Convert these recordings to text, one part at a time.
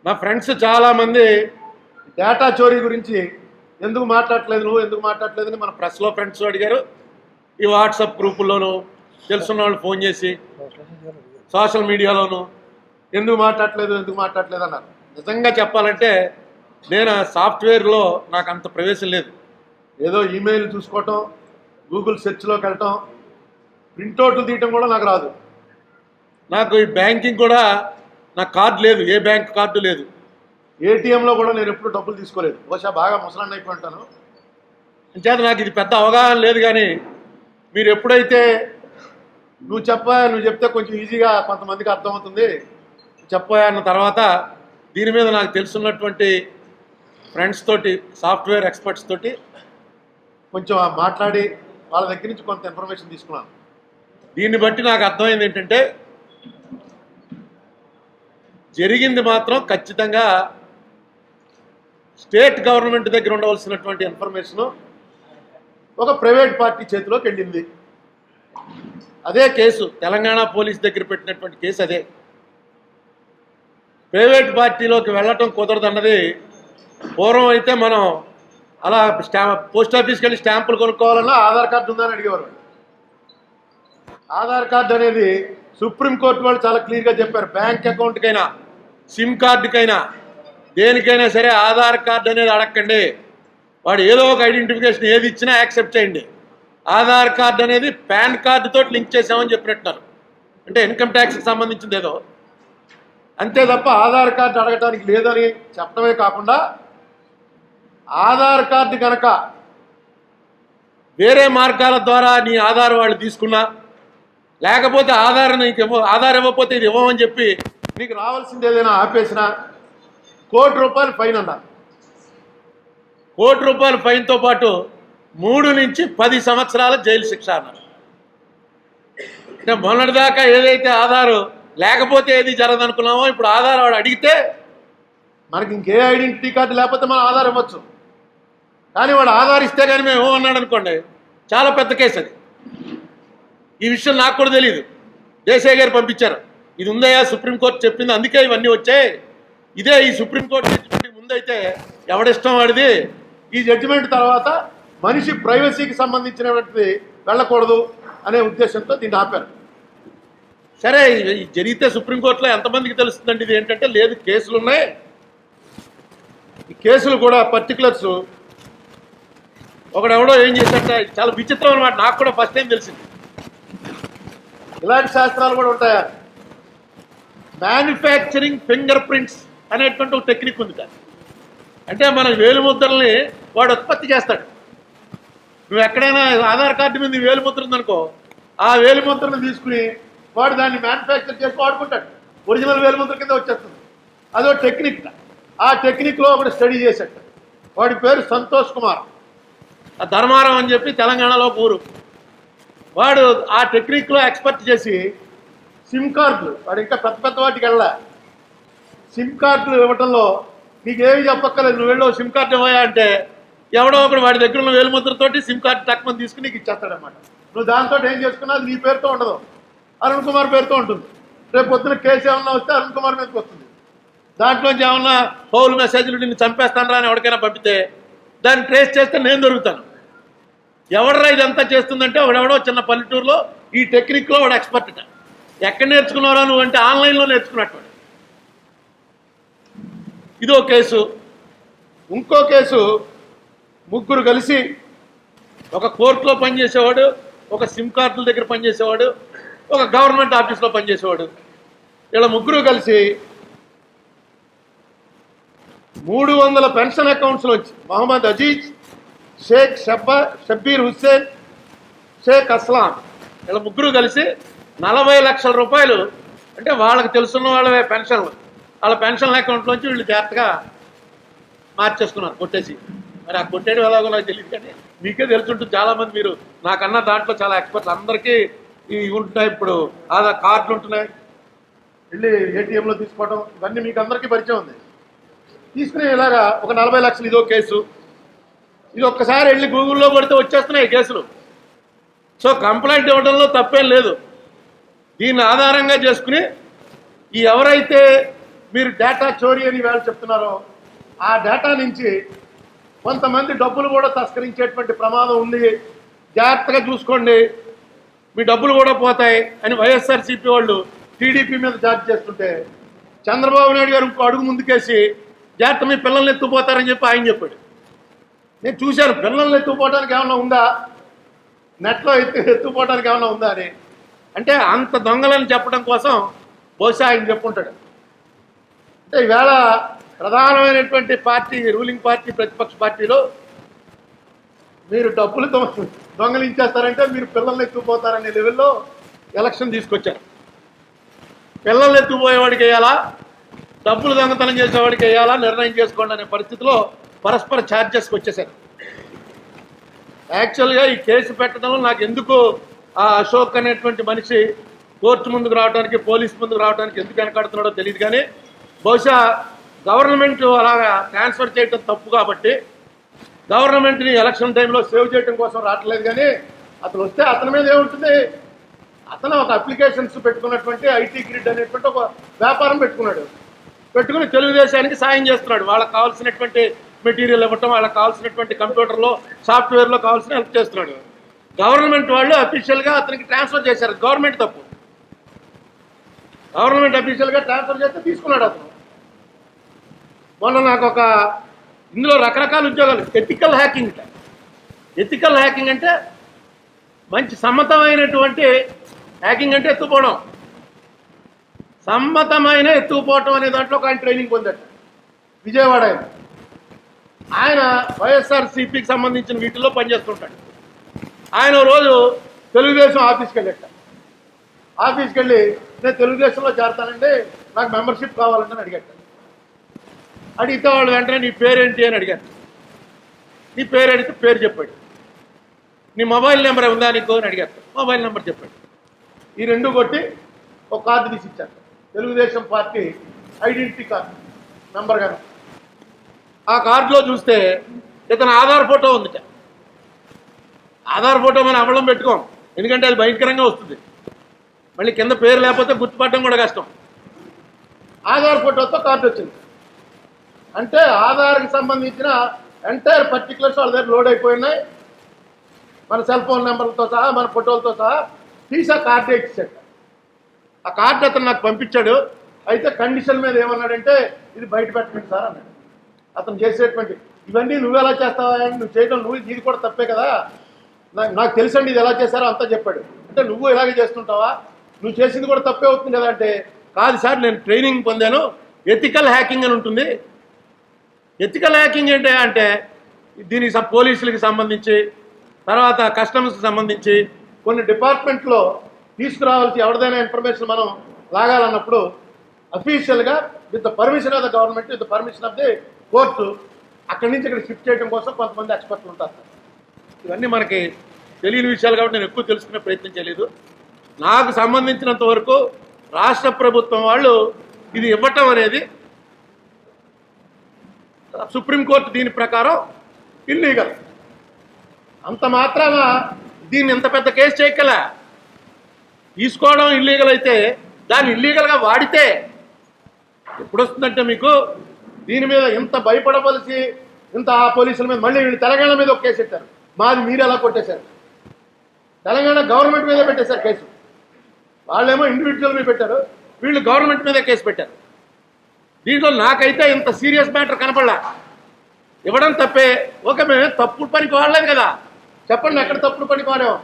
నా ఫ్రెండ్స్ చాలామంది డేటా చోరీ గురించి ఎందుకు మాట్లాడట్లేదు నువ్వు ఎందుకు మాట్లాడలేదని మన ప్రెస్లో ఫ్రెండ్స్ అడిగారు. ఈ వాట్సాప్ గ్రూపుల్లోనూ తెలుసున్న వాళ్ళు ఫోన్ చేసి సోషల్ మీడియాలోనూ ఎందుకు మాట్లాడట్లేదు అన్నారు. నిజంగా చెప్పాలంటే నేను సాఫ్ట్వేర్లో నాకు అంత ప్రవేశం లేదు. ఏదో ఈమెయిల్ చూసుకోవటం, గూగుల్ సెర్చ్లోకి వెళ్ళటం, ప్రింట్అవుట్లు తీయటం కూడా నాకు రాదు. నాకు ఈ బ్యాంకింగ్ కూడా నాకు కార్డు లేదు, ఏ బ్యాంక్ కార్డు లేదు. ఏటీఎంలో కూడా నేను ఎప్పుడు డబ్బులు తీసుకోలేదు. బహుశా బాగా ముసలాన్ని అయిపోయి ఉంటాను. అంచేత నాకు ఇది పెద్ద అవగాహన లేదు. కానీ మీరు ఎప్పుడైతే నువ్వు చెప్తే కొంచెం ఈజీగా కొంతమందికి అర్థమవుతుంది అన్న తర్వాత దీని మీద నాకు తెలుసున్నటువంటి ఫ్రెండ్స్ తోటి, సాఫ్ట్వేర్ ఎక్స్పర్ట్స్ తోటి కొంచెం మాట్లాడి వాళ్ళ దగ్గర నుంచి కొంత ఇన్ఫర్మేషన్ తీసుకున్నాను. దీన్ని బట్టి నాకు అర్థమైంది ఏంటంటే జరిగింది మాత్రం ఖచ్చితంగా స్టేట్ గవర్నమెంట్ దగ్గర ఉండవలసినటువంటి ఇన్ఫర్మేషను ఒక ప్రైవేట్ పార్టీ చేతిలోకి వెళ్ళింది. అదే కేసు తెలంగాణ పోలీస్ దగ్గర పెట్టినటువంటి కేసు అదే. ప్రైవేట్ పార్టీలోకి వెళ్ళటం కుదరదన్నది పూర్వం అయితే మనం అలా పోస్ట్ ఆఫీస్కి వెళ్ళి స్టాంపులు కొనుక్కోవాలన్నా ఆధార్ కార్డు ఉందని అడిగేవారు. ఆధార్ కార్డు అనేది సుప్రీంకోర్టు వాళ్ళు చాలా క్లియర్గా చెప్పారు. బ్యాంక్ అకౌంట్కైనా, సిమ్ కార్డుకైనా, దేనికైనా సరే ఆధార్ కార్డు అనేది అడగండి. వాడు ఏదో ఒక ఐడెంటిఫికేషన్ ఏది ఇచ్చినా యాక్సెప్ట్ చేయండి. ఆధార్ కార్డు అనేది పాన్ కార్డుతో లింక్ చేసామని చెప్పినట్టున్నారు. అంటే ఇన్కమ్ ట్యాక్స్కి సంబంధించింది ఏదో, అంతే తప్ప ఆధార్ కార్డు అడగటానికి లేదని చెప్పడమే కాకుండా ఆధార్ కార్డు కనుక వేరే మార్గాల ద్వారా నీ ఆధార్ వాళ్ళు తీసుకున్నా, లేకపోతే ఆధార్ ఇవ్వకపోతే ఇది ఇవ్వమని చెప్పి నీకు రావాల్సింది ఏదైనా ఆపేసినా ₹1,00,00,000 ఫైన్ అన్నారు. ₹1,00,00,000 ఫైన్తో పాటు 3 నుంచి 10 సంవత్సరాల జైలు శిక్ష అన్నారు. అంటే మొన్నటిదాకా ఏదైతే ఆధారు లేకపోతే ఏది జరగదనుకున్నామో ఇప్పుడు ఆధార్ వాడు అడిగితే మనకి ఇంకే ఐడెంటిటీ కార్డు లేకపోతే మనం ఆధార్ ఇవ్వచ్చు. కానీ వాడు ఆధార్ ఇస్తే కానీ మేము ఏమన్నాడు అనుకోండి, చాలా పెద్ద కేసు అది. ఈ విషయం నాకు కూడా తెలియదు. దేశాయ్ గారు పంపించారు, ఇది ఉందయ్యా సుప్రీంకోర్టు చెప్పింది, అందుకే ఇవన్నీ వచ్చాయి. ఇదే ఈ సుప్రీంకోర్టు జడ్జిమెంట్కి ముందైతే ఎవడిష్టం వాడిది, ఈ జడ్జిమెంట్ తర్వాత మనిషి ప్రైవసీకి సంబంధించినటువంటిది వెళ్ళకూడదు అనే ఉద్దేశంతో దీన్ని ఆపారు. సరే, జరిగితే సుప్రీంకోర్టులో ఎంతమందికి తెలుస్తుందండి ఇది ఏంటంటే, లేదు కేసులు ఉన్నాయి. ఈ కేసులు కూడా పర్టికులర్స్ ఒకడెవడో ఏం చేశాడంటే చాలా విచిత్రం అన్నమాట. నాకు కూడా ఫస్ట్ టైం తెలిసింది. ఇలాంటి శాస్త్రాలు కూడా ఉంటాయా? మ్యానుఫ్యాక్చరింగ్ ఫింగర్ ప్రింట్స్ అనేటువంటి ఒక టెక్నిక్ ఉంది. అంటే మన వేలిముద్రల్ని వాడు ఉత్పత్తి చేస్తాడు. నువ్వు ఎక్కడైనా ఆధార్ కార్డు మీద వేలిముద్ర ఉందనుకో, ఆ వేలిముద్రను తీసుకుని వాడు దాన్ని మ్యానుఫ్యాక్చర్ చేసి వాడుకుంటాడు. ఒరిజినల్ వేలిముద్ర కింద వచ్చేస్తుంది. అదో టెక్నిక్. ఆ టెక్నిక్లో ఒకటి స్టడీ చేశాడు. వాడి పేరు సంతోష్ కుమార్. ఆ ధర్మారం అని చెప్పి తెలంగాణలో ఊరు. వాడు ఆ టెక్నిక్లో ఎక్స్పర్ట్ చేసి సిమ్ కార్డులు, వాడు ఇంకా పెద్ద పెద్ద వాటికి వెళ్ళా, సిమ్ కార్డులు ఇవ్వటంలో నీకేమి చెప్పక్కర్లేదు, నువ్వు వెళ్ళో సిమ్ కార్డు ఇవ్వయా అంటే ఎవడో ఒకడు వాడి దగ్గర ఉన్న వేలుముద్రతోటి సిమ్ కార్డు తక్కువ తీసుకుని నీకు ఇచ్చేస్తాడనమాట. నువ్వు దాంతో ఏం చేసుకున్నా అది నీ పేరుతో ఉండదు, అరుణ్ కుమార్ పేరుతో ఉంటుంది. రేపు పొద్దున కేసు ఏమన్నా వస్తే అరుణ్ కుమార్ మీదకి వస్తుంది. దాంట్లోంచి ఏమన్నా పౌలు మెసేజ్లు నిన్ను చంపేస్తాను రా అని ఎవరికైనా పంపితే దాన్ని ట్రేస్ చేస్తే నేను దొరుకుతాను. ఎవడరా ఇదంతా చేస్తుందంటే వాడెవడో చిన్న పల్లెటూరులో ఈ టెక్నిక్లో వాడు ఎక్స్పర్ట్. ఎక్కడ నేర్చుకున్నారా నువ్వు అంటే ఆన్లైన్లో నేర్చుకున్నట్టు. ఇదో కేసు. ఇంకో కేసు, ముగ్గురు కలిసి ఒక కోర్టులో పనిచేసేవాడు, ఒక సిమ్ కార్డుల దగ్గర పనిచేసేవాడు, ఒక గవర్నమెంట్ ఆఫీస్లో పనిచేసేవాడు. ఇలా ముగ్గురు కలిసి 300 పెన్షన్ అకౌంట్స్లో వచ్చి మహమ్మద్ అజీజ్, షేక్ షబ్బీర్ హుస్సేన్, షేక్ అస్లాం, ఇలా ముగ్గురు కలిసి 40 లక్షల రూపాయలు, అంటే వాళ్ళకి తెలుసున్న వాళ్ళవే పెన్షన్లు, వాళ్ళ పెన్షన్ అకౌంట్లోంచి వీళ్ళు జాగ్రత్తగా మార్చేసుకున్నారు కొట్టేసి. మరి ఆ కొట్టేయడం ఎలాగో నాకు తెలియదు, కానీ మీకే తెలుసుంటుంది. చాలామంది మీరు నాకన్నా దాంట్లో చాలా ఎక్స్పర్ట్స్. అందరికీ ఇవి ఉంటున్నాయి, ఇప్పుడు ఆధార్ కార్డులు ఉంటున్నాయి, వెళ్ళి ఏటీఎంలో తీసుకోవడం, ఇవన్నీ మీకు అందరికీ పరిచయం ఉంది. తీసుకునే ఇలాగా ఒక 40 లక్షలు ఇదో కేసు. ఇది ఒక్కసారి వెళ్ళి గూగుల్లో కొడితే వచ్చేస్తున్నాయి కేసులు. సో కంప్లైంట్ ఇవ్వడంలో తప్పేం లేదు. దీన్ని ఆధారంగా చేసుకుని ఈ ఎవరైతే మీరు డేటా చోరీ అని వేళ చెప్తున్నారో ఆ డేటా నుంచి కొంతమంది డబ్బులు కూడా తస్కరించేటువంటి ప్రమాదం ఉంది, జాగ్రత్తగా చూసుకోండి, మీ డబ్బులు కూడా పోతాయి అని వైఎస్ఆర్సీపీ వాళ్ళు టీడీపీ మీద చార్జ్ చేస్తుంటే చంద్రబాబు నాయుడు గారు ఇంకో అడుగు ముందుకేసి జాగ్రత్త మీ పిల్లల్ని ఎత్తుకుపోతారని చెప్పి ఆయన చెప్పాడు. నేను చూశాను, పిల్లల్ని ఎత్తుకుపోవడానికి ఏమైనా ఉందా, నెట్లో ఎత్తుకుపోవడానికి ఏమైనా ఉందా అని. అంటే అంత దొంగలని చెప్పడం కోసం బహుశా ఆయన చెప్పుకుంటాడు. అంటే ఈవేళ ప్రధానమైనటువంటి పార్టీ, రూలింగ్ పార్టీ, ప్రతిపక్ష పార్టీలో మీరు డబ్బులు దొంగలించేస్తారంటే మీరు పిల్లల్ని ఎత్తుకుపోతారనే లెవెల్లో ఎలక్షన్ తీసుకొచ్చారు. పిల్లల్ని ఎత్తుకుపోయేవాడికి వేయాలా, డబ్బులు దొంగతనం చేసేవాడికి వేయాలా నిర్ణయం చేసుకోండి అనే పరిస్థితిలో పరస్పర ఛార్జెస్కి వచ్చేసారు. యాక్చువల్గా ఈ కేసు పెట్టడంలో నాకు ఎందుకు ఆ అశోక్ అనేటువంటి మనిషి కోర్టు ముందుకు రావడానికి, పోలీస్ ముందుకు రావడానికి ఎందుకు వెనకాడుతున్నాడో తెలియదు. కానీ బహుశా గవర్నమెంట్ అలాగా ట్రాన్స్ఫర్ చేయడం తప్పు కాబట్టి గవర్నమెంట్ని ఎలక్షన్ టైంలో సేవ్ చేయడం కోసం రావట్లేదు. కానీ అతను వస్తే అతని మీద ఏముంటుంది, అతను ఒక అప్లికేషన్స్ పెట్టుకున్నటువంటి ఐటీ గ్రిడ్ అనేటువంటి ఒక వ్యాపారం పెట్టుకుని తెలుగుదేశానికి సాయం చేస్తున్నాడు. వాళ్ళకి కావాల్సినటువంటి మెటీరియల్ ఇవ్వటం, వాళ్ళకి కావాల్సినటువంటి కంప్యూటర్లో, సాఫ్ట్వేర్లో కావాల్సిన హెల్ప్ చేస్తున్నాడు. గవర్నమెంట్ వాళ్ళు అఫీషియల్గా అతనికి ట్రాన్స్ఫర్ చేశారు, గవర్నమెంట్ తప్పు. గవర్నమెంట్ అఫీషియల్గా ట్రాన్స్ఫర్ చేస్తే తీసుకున్నాడు అతను. మొన్న నాకు ఒక ఇందులో రకరకాల ఉద్యోగాలు, ఎథికల్ హ్యాకింగ్ అంటే మంచి సమ్మతమైనటువంటి హ్యాకింగ్ అంటే ఎత్తుపోవడం, సమ్మతమైన ఎత్తుకుపోవటం అనే దాంట్లో ఒక ఆయన ట్రైనింగ్ పొందాడు విజయవాడ. ఆయన వైఎస్ఆర్సీపీకి సంబంధించిన వీటిల్లో పనిచేస్తుంటాడు. ఆయన రోజు తెలుగుదేశం ఆఫీస్కి వెళ్ళి నేను తెలుగుదేశంలో చేరతానండి, నాకు మెంబర్షిప్ కావాలని అడిగాడు. అడిగితే వాళ్ళు వెంటనే నీ పేరేంటి అని అడిగారు. నీ పేరు అడిగితే పేరు చెప్పాడు. నీ మొబైల్ నెంబర్ ఉందా నీకు అని అడిగారు. మొబైల్ నెంబర్ చెప్పాడు. ఈ రెండు కొట్టి ఒక కార్డు తీసి ఇచ్చారు, Telugu Desam party identity card number గాను. ఆ కార్డులో చూస్తే ఇతను ఆధార్ ఫోటో ఉంది. ఆధార్ ఫోటో మనం అవడం పెట్టుకోం, ఎందుకంటే అది భయంకరంగా వస్తుంది. మళ్ళీ కింద పేరు లేకపోతే గుర్తుపట్టడం కూడా కష్టం. ఆధార్ ఫోటోతో కార్డు వచ్చింది. అంటే ఆధార్కి సంబంధించిన ఎంటైర్ పర్టికులర్స్ వాళ్ళ దగ్గర లోడ్ అయిపోయినాయి. మన సెల్ ఫోన్ నెంబర్లతో సహా, మన ఫోటోలతో సహా తీసి ఆ కార్డే ఇచ్చాడు. ఆ కార్డు అతను నాకు పంపించాడు. అయితే కండిషన్ మీద ఏమన్నాడంటే ఇది బయట పెట్టండి సార్ అన్నాడు. అతను చేసేటువంటి ఇవన్నీ నువ్వు ఎలా చేస్తావా, నువ్వు చేయడం ఇది కూడా తప్పే కదా, నాకు తెలుసండి ఇది ఎలా చేశారో అంతా చెప్పాడు. అంటే నువ్వు ఇలాగే చేస్తుంటావా, నువ్వు చేసింది కూడా తప్పే అవుతుంది కదా అంటే, కాదు సార్ నేను ట్రైనింగ్ పొందాను, ఎథికల్ హ్యాకింగ్ అని ఉంటుంది. ఎథికల్ హ్యాకింగ్ ఏంటి అంటే దీనికి పోలీసులకి సంబంధించి, తర్వాత కస్టమ్స్కి సంబంధించి కొన్ని డిపార్ట్మెంట్లో తీసుకురావాల్సి ఎవరిదైనా ఇన్ఫర్మేషన్ మనం లాగాలన్నప్పుడు అఫీషియల్గా with the permission of the government, with the permission of the court అక్కడి నుంచి ఇక్కడ షిఫ్ట్ చేయడం కోసం కొంతమంది ఎక్స్పర్ట్లు ఉంటారు. ఇవన్నీ మనకి తెలియని విషయాలు కాబట్టి నేను ఎక్కువ తెలుసుకునే ప్రయత్నం చేయలేదు. నాకు సంబంధించినంత వరకు రాష్ట్ర ప్రభుత్వం వాళ్ళు ఇది ఇవ్వటం అనేది సుప్రీంకోర్టు దీని ప్రకారం ఇల్లీగల్. అంత మాత్రాన దీన్ని ఇంత పెద్ద కేసు చేయగల, తీసుకోవడం ఇల్లీగల్ అయితే దాన్ని ఇల్లీగల్గా వాడితే ఎప్పుడు వస్తుందంటే మీకు దీని మీద ఇంత భయపడవలసి, ఇంత ఆ పోలీసుల మీద మళ్ళీ వీళ్ళు తెలంగాణ మీద ఒక కేసు పెట్టారు. మాది మీరు ఎలా కొట్టేశారు, తెలంగాణ గవర్నమెంట్ మీద పెట్టేశారు కేసు. వాళ్ళేమో ఇండివిజువల్ మీద పెట్టారు, వీళ్ళు గవర్నమెంట్ మీద కేసు పెట్టారు. దీంట్లో నాకైతే ఇంత సీరియస్ మ్యాటర్ కనపడలా. ఇవ్వడం తప్పే, ఓకే మేమే తప్పుడు పనికి వాడలేదు కదా, చెప్పండి ఎక్కడ తప్పుడు పనికి వాడాము.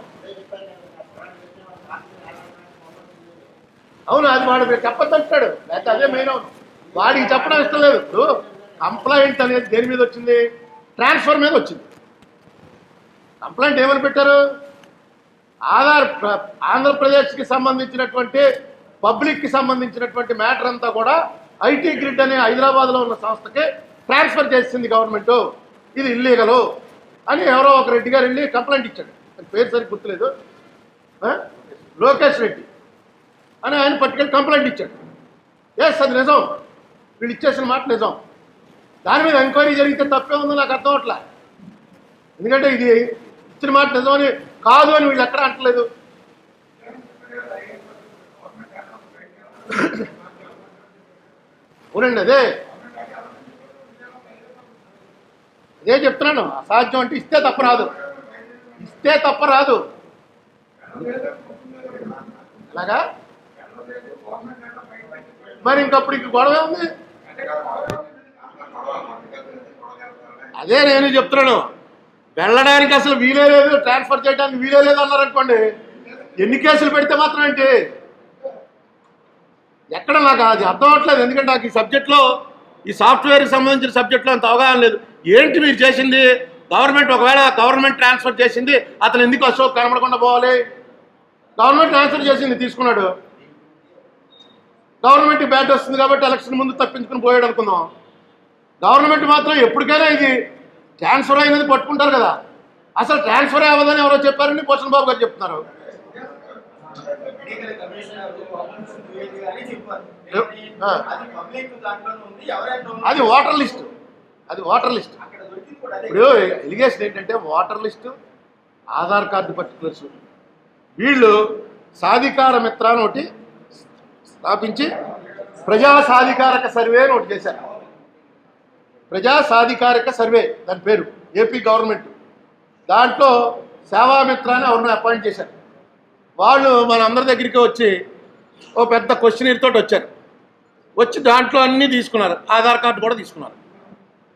అవును, అది వాడు చెప్పద్దంటాడు, లేకపోతే అదే మెయిన్. అవును, వాడికి చెప్పడం ఇష్టం లేదు. ఇప్పుడు కంప్లైంట్ అనేది దేని మీద వచ్చింది, ట్రాన్స్ఫర్ మీద వచ్చింది. కంప్లైంట్ ఏమని పెట్టారు, ఆంధ్రప్రదేశ్కి సంబంధించినటువంటి పబ్లిక్కి సంబంధించినటువంటి మ్యాటర్ అంతా కూడా ఐటీ గ్రిడ్ అనే హైదరాబాద్లో ఉన్న సంస్థకి ట్రాన్స్ఫర్ చేసింది గవర్నమెంట్, ఇది ఇల్లీగలు అని ఎవరో ఒక రెడ్డి గారు వెళ్ళి కంప్లైంట్ ఇచ్చాడు. పేరు సరిగ్గా గుర్తులేదు, లోకేష్ రెడ్డి అని ఆయన పట్టుకెళ్ళి కంప్లైంట్ ఇచ్చాడు. ఎస్, అది నిజం, వీళ్ళు ఇచ్చేసిన మాట నిజం. దాని మీద ఎంక్వైరీ జరిగితే తప్పే ఉందో నాకు అర్థం అవట్లే. ఎందుకంటే ఇది ఇచ్చిన మాట నిజమని కాదు అని వీళ్ళు ఎక్కడ అంటలేదు. అవునండి, అదే చెప్తున్నాను. అసాధ్యం అంటే ఇస్తే తప్ప రాదు. అలాగా మరి ఇంకప్పుడు ఇంక గొడవ ఉంది. అదే నేను చెప్తున్నాను, వెళ్ళడానికి అసలు వీలే లేదు, ట్రాన్స్ఫర్ చేయడానికి వీలే లేదు అన్నారనుకోండి, ఎన్ని కేసులు పెడితే మాత్రం ఏంటి? ఎక్కడ నాకు అది అర్థం అవట్లేదు. ఎందుకంటే నాకు ఈ సబ్జెక్ట్లో, ఈ సాఫ్ట్వేర్కి సంబంధించిన సబ్జెక్ట్లో అంత అవగాహన లేదు. ఏంటి మీరు చేసింది? ఒకవేళ గవర్నమెంట్ ట్రాన్స్ఫర్ చేసింది, అతను ఎందుకు అశోక్ కనబడకుండా పోవాలి? గవర్నమెంట్ ట్రాన్స్ఫర్ చేసింది, తీసుకున్నాడు. గవర్నమెంట్కి బ్యాట్ వస్తుంది కాబట్టి ఎలక్షన్ ముందు తప్పించుకుని పోయాడు అనుకుందాం. గవర్నమెంట్ మాత్రం ఎప్పటికైనా ఇది ట్రాన్స్ఫర్ అయినది పట్టుకుంటారు కదా. అసలు ట్రాన్స్ఫర్ అవ్వదని ఎవరో చెప్పారని భూషణ్ బాబు గారు చెప్తున్నారు. అది ఓటర్ లిస్ట్. ఇప్పుడు ఎలిగేషన్ ఏంటంటే voter list, Aadhaar card particulars. వీళ్ళు సాధికార మిత్ర అని ఒకటి స్థాపించి ప్రజా సాధికారక సర్వే అని ఒకటి చేశారు. ప్రజా సాధికారక సర్వే దాని పేరు, ఏపీ గవర్నమెంట్. దాంట్లో సేవామిత్ర అని ఎవరిని అపాయింట్ చేశారు. వాళ్ళు మన అందరి దగ్గరికి వచ్చి ఓ పెద్ద క్వశ్చనీర్ తోటి వచ్చి దాంట్లో అన్నీ తీసుకున్నారు. ఆధార్ కార్డు కూడా తీసుకున్నారు.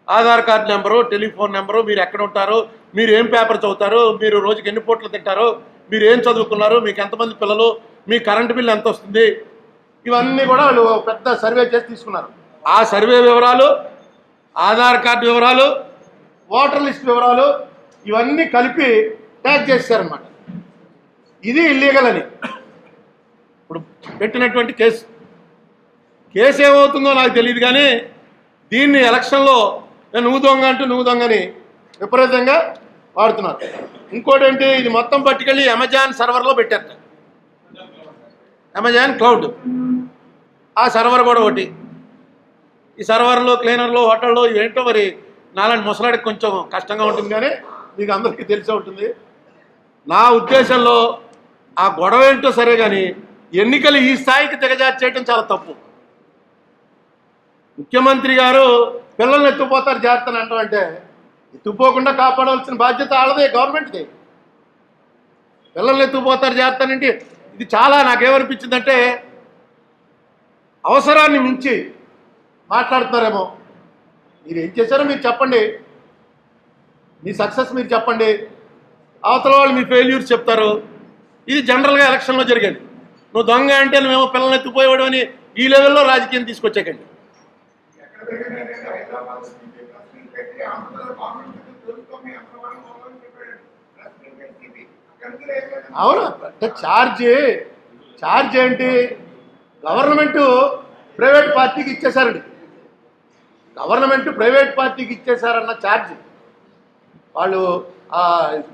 Aadhaar card number, telephone number, మీరు ఎక్కడ ఉంటారు, మీరు ఏం పేపర్ చదువుతారు, మీరు రోజుకి ఎన్ని పూటలు తింటారు, మీరు ఏం చదువుకున్నారు, మీకు ఎంతమంది పిల్లలు, మీ కరెంటు బిల్లు ఎంత వస్తుంది, ఇవన్నీ కూడా వాళ్ళు పెద్ద సర్వే చేసి తీసుకున్నారు. ఆ సర్వే వివరాలు, ఆధార్ కార్డు వివరాలు, ఓటర్ లిస్ట్ వివరాలు ఇవన్నీ కలిపి ట్యాగ్ చేశారన్నమాట. ఇది ఇల్లీగల్ అని ఇప్పుడు పెట్టినటువంటి కేసు ఏమవుతుందో నాకు తెలియదు. కానీ దీన్ని ఎలక్షన్లో నువ్వు దొంగని విపరీతంగా వాడుతున్నారు. ఇంకోటి ఏంటి, ఇది మొత్తం పట్టుకెళ్ళి అమెజాన్ సర్వర్లో పెట్టారు. అమెజాన్ క్లౌడ్ ఆ సర్వర్ కూడా ఒకటి. ఈ సర్వర్లో, క్లీనర్లో, హోటల్లో ఏంటో మరి నాలాంటి ముసలాడికి కొంచెం కష్టంగా ఉంటుంది, కానీ మీకు అందరికీ తెలిసే ఉంటుంది. నా ఉద్దేశంలో ఆ గొడవ ఏంటో సరే, కానీ ఎన్నికలు ఈ స్థాయికి దిగజార్చేయటం చాలా తప్పు. ముఖ్యమంత్రి గారు పిల్లల్ని ఎత్తుపోతారు జాగ్రత్తని అంటామంటే, ఎత్తుపోకుండా కాపాడవలసిన బాధ్యత వాళ్ళదే, గవర్నమెంట్ది. పిల్లల్ని ఎత్తుపోతారు జాగ్రత్తనంటే ఇది చాలా నాకేమనిపించిందంటే అవసరాన్ని మించి మాట్లాడుతున్నారేమో. మీరు ఏం చేశారో మీరు చెప్పండి, మీ సక్సెస్ మీరు చెప్పండి, అవతల వాళ్ళు మీ ఫెయిల్యూర్స్ చెప్తారు. ఇది జనరల్గా ఎలక్షన్లో జరిగేది. నువ్వు దొంగ అంటే నువ్వేమో పిల్లల్ని ఎత్తుపోయేవాడు అని ఈ లెవెల్లో రాజకీయం తీసుకొచ్చాకండి. అవును, అంటే ఛార్జ్ ఏంటి? గవర్నమెంట్ ప్రైవేట్ పార్టీకి ఇచ్చేశారండి. ప్రైవేట్ పార్టీకి ఇచ్చేశారన్న ఛార్జ్. వాళ్ళు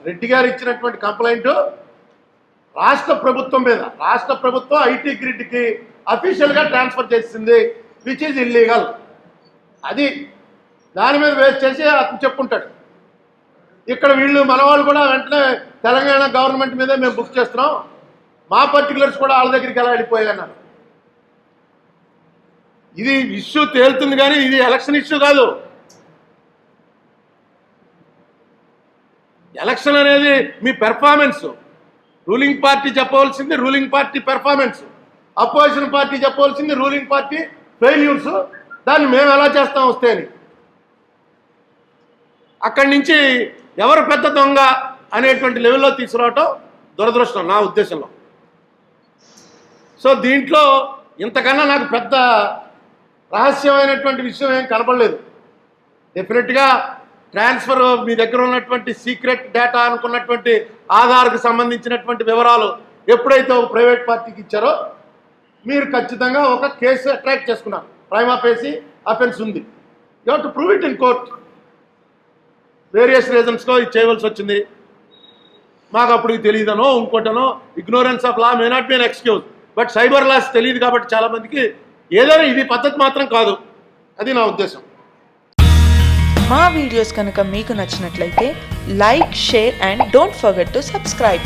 రెడ్డి గారు ఇచ్చినటువంటి కంప్లైంట్ రాష్ట్ర ప్రభుత్వం మీద, రాష్ట్ర ప్రభుత్వం ఐటీ గ్రిడ్కి అఫీషియల్గా ట్రాన్స్ఫర్ చేసింది, విచ్ ఈజ్ ఇల్లీగల్. అది దాని మీద వేస్ట్ చేసి అతను చెప్పుకుంటాడు. ఇక్కడ వీళ్ళు మన వాళ్ళు కూడా వెంటనే తెలంగాణ గవర్నమెంట్ మీదే మేము బుక్ చేస్తున్నాం, మా పర్టికులర్స్ కూడా వాళ్ళ దగ్గరికి ఎలా వెళ్ళిపోయాయి అన్నారు. ఇది ఇష్యూ తేలుతుంది, కానీ ఇది ఎలక్షన్ ఇష్యూ కాదు. ఎలక్షన్ అనేది మీ పెర్ఫార్మెన్స్. రూలింగ్ పార్టీ చెప్పవలసింది ruling party performance, opposition party చెప్పవలసింది రూలింగ్ పార్టీ ఫెయిల్యూర్స్. దాన్ని మేము ఎలా చేస్తాం వస్తే అని. అక్కడి నుంచి ఎవరు పెద్ద దొంగ అనేటువంటి లెవెల్లో తీసుకురావటం దురదృష్టం నా ఉద్దేశంలో. సో దీంట్లో ఇంతకన్నా నాకు పెద్ద రహస్యమైనటువంటి విషయం ఏం కనపడలేదు. డెఫినెట్గా ట్రాన్స్ఫర్, మీ దగ్గర ఉన్నటువంటి సీక్రెట్ డేటా అనుకున్నటువంటి ఆధార్కు సంబంధించినటువంటి వివరాలు ఎప్పుడైతే ఒక ప్రైవేట్ పార్టీకి ఇచ్చారో మీరు ఖచ్చితంగా ఒక కేసు అట్రాక్ట్ చేసుకున్నారు. ప్రైమా ఫేసి అఫెన్స్ ఉంది. You have to prove it in court. Various రీజన్స్లో ఇది చేయవలసి వచ్చింది. మాకు అప్పుడు తెలియదనో ఇంకోటనో, ignorance of law may not be an excuse. But cyber laws తెలియదు కాబట్టి చాలామందికి ఏదైనా ఇది పద్ధతి మాత్రం కాదు. అది నా ఉద్దేశం. మా వీడియోస్ కనుక మీకు నచ్చినట్లయితే like, share and don't forget to subscribe.